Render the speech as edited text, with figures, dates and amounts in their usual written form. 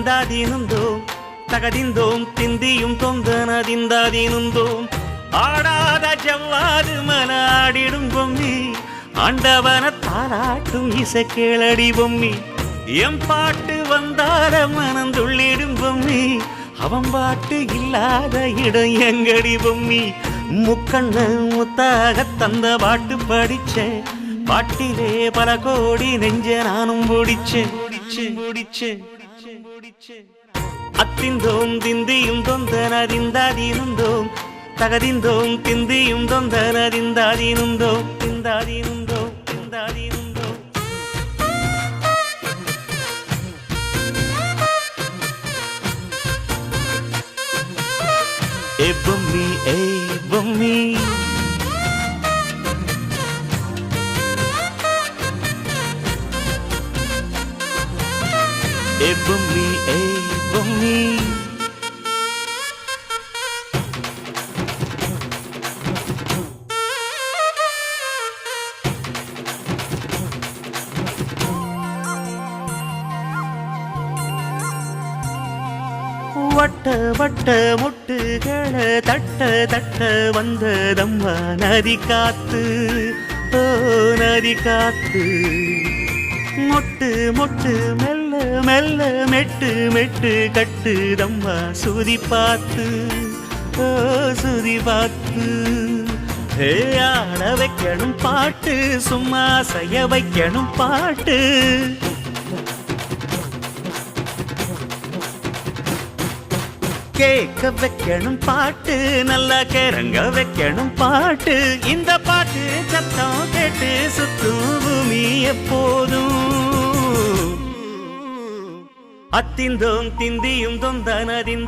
திந்தாதீனுந்தோம் தகதிந்தோம் திந்தியும் தொந்தனதிந்தாதீனுந்தோம் ஆடாத ஜவ்வாது மனாடிடும் பொம்மி ஆண்டவன தாராட்டும் இசை கேளடி பொம்மி எம் பாட்டு வந்தார மனந்துள்ளிடும் பொம்மி அவன் பாட்டு இல்லாத இடம் எங்கடி பொம்மி முக்கண்ண முத்தாக தந்த பாட்டு படிச்சேன் பாட்டிலே பல கோடி நெஞ்ச நானும் முடிச்சேன் அத்திந்தோம் திந்தியும் தொந்தனதிந்தாதீனுந்தோம் தகதிந்தோம் திந்தியும் தொந்தனதிந்தாதீனுந்தோம் திந்தாதீனுந்தோம் திந்தாதீனுந்தோம் ஏ பொம்மி ஏ பொம்மி ஏ பொம்மி ஏ பொம்மி வட்ட வட்ட முட்டுகளை தட்ட தட்ட வந்ததம்மா நதி காத்து ஓ நதி காத்து மொட்டு மொட்டு மெல்ல மெல்ல மெட்டு மெட்டு கட்டுதம்மா சுதி பார்த்து ஓ சுதி பார்த்து ஆட வைக்கணும் பாட்டு சும்மா செய்ய வைக்கணும் பாட்டு கேட்க வைக்கணும் பாட்டு நல்லா கிறங்க வைக்கணும் பாட்டு இந்த பாட்டு சத்தம் கேட்டு சுத்தும் பூமி எப்போதும் அத்திந்தோம் திந்தியும் தொந்தனதின்